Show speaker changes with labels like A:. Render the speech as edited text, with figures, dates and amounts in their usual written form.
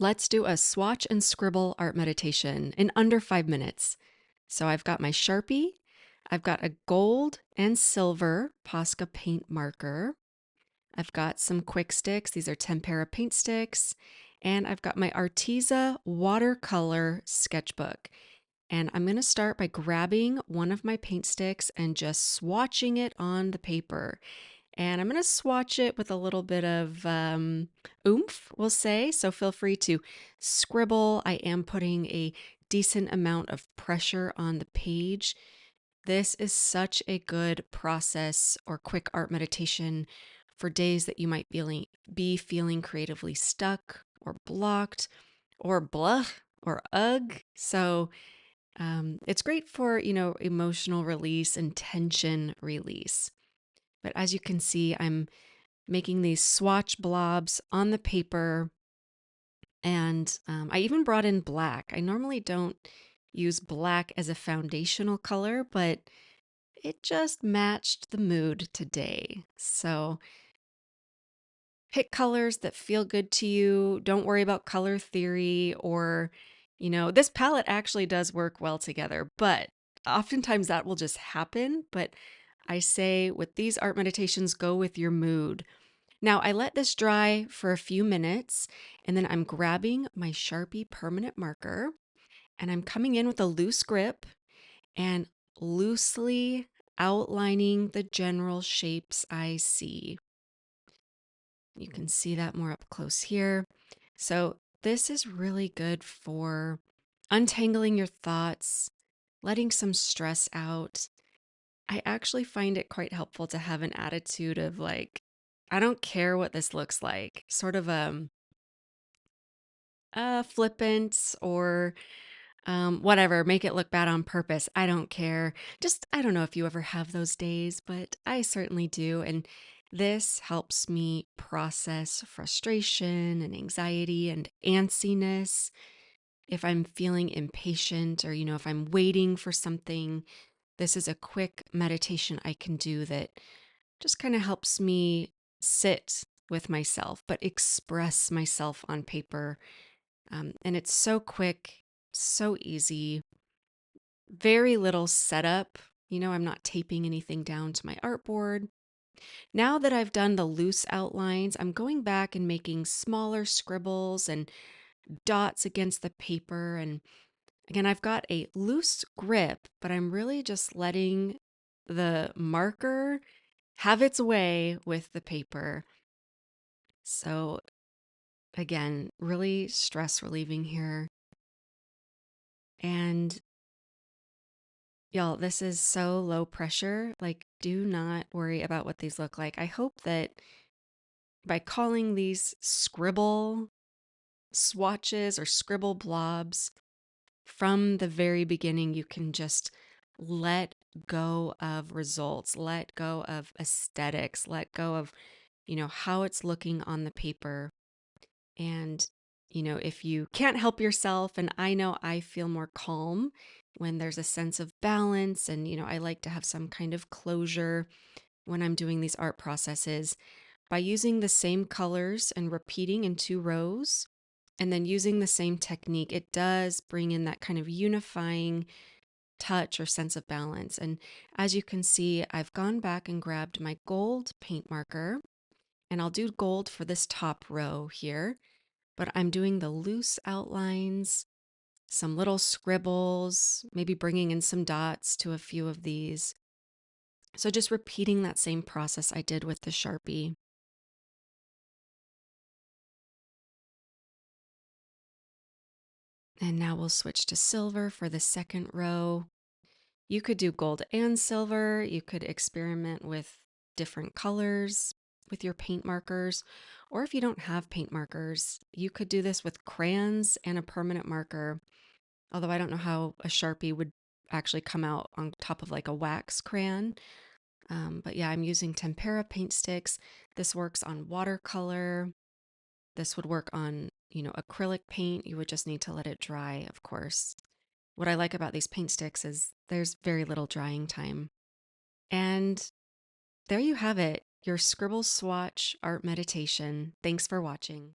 A: Let's do a swatch and scribble art meditation in under 5 minutes. So I've got my Sharpie, I've got a gold and silver Posca paint marker, I've got some Kwik Stix, these are tempera paint sticks, and I've got my Arteza watercolor sketchbook. And I'm going to start by grabbing one of my paint sticks and just swatching it on the paper. And I'm going to swatch it with a little bit of oomph, we'll say. So feel free to scribble. I am putting a decent amount of pressure on the page. This is such a good process or quick art meditation for days that you might be feeling creatively stuck or blocked or blah or ugh. So it's great for, emotional release and tension release. But as you can see, I'm making these swatch blobs on the paper. And I even brought in black. I normally don't use black as a foundational color, but it just matched the mood today. So pick colors that feel good to you. Don't worry about color theory or, this palette actually does work well together, but oftentimes that will just happen. But I say with these art meditations, go with your mood. Now I let this dry for a few minutes and then I'm grabbing my Sharpie permanent marker and I'm coming in with a loose grip and loosely outlining the general shapes I see. You can see that more up close here. So this is really good for untangling your thoughts, letting some stress out. I actually find it quite helpful to have an attitude of like, I don't care what this looks like, sort of flippant or whatever, make it look bad on purpose. I don't care. Just, I don't know if you ever have those days, but I certainly do. And this helps me process frustration and anxiety and antsiness. If I'm feeling impatient or, if I'm waiting for something, this is a quick meditation I can do that just kind of helps me sit with myself, but express myself on paper. And it's so quick, so easy, very little setup. I'm not taping anything down to my artboard. Now that I've done the loose outlines, I'm going back and making smaller scribbles and dots against the paper. And again, I've got a loose grip, but I'm really just letting the marker have its way with the paper. So again, really stress relieving here. And y'all, this is so low pressure. Like, do not worry about what these look like. I hope that by calling these scribble swatches or scribble blobs from the very beginning, you can just let go of results, let go of aesthetics, let go of, how it's looking on the paper. And, if you can't help yourself, and I know I feel more calm when there's a sense of balance, and, I like to have some kind of closure when I'm doing these art processes by using the same colors and repeating in 2 rows. And then using the same technique, it does bring in that kind of unifying touch or sense of balance. And as you can see, I've gone back and grabbed my gold paint marker, and I'll do gold for this top row here, but I'm doing the loose outlines, some little scribbles, maybe bringing in some dots to a few of these. So just repeating that same process I did with the Sharpie. And now we'll switch to silver for the second row. You could do gold and silver. You could experiment with different colors with your paint markers. Or if you don't have paint markers, you could do this with crayons and a permanent marker. Although I don't know how a Sharpie would actually come out on top of like a wax crayon. But yeah, I'm using tempera paint sticks. This works on watercolor. This would work on, acrylic paint. You would just need to let it dry, of course. What I like about these paint sticks is there's very little drying time. And there you have it, your scribble swatch art meditation. Thanks for watching.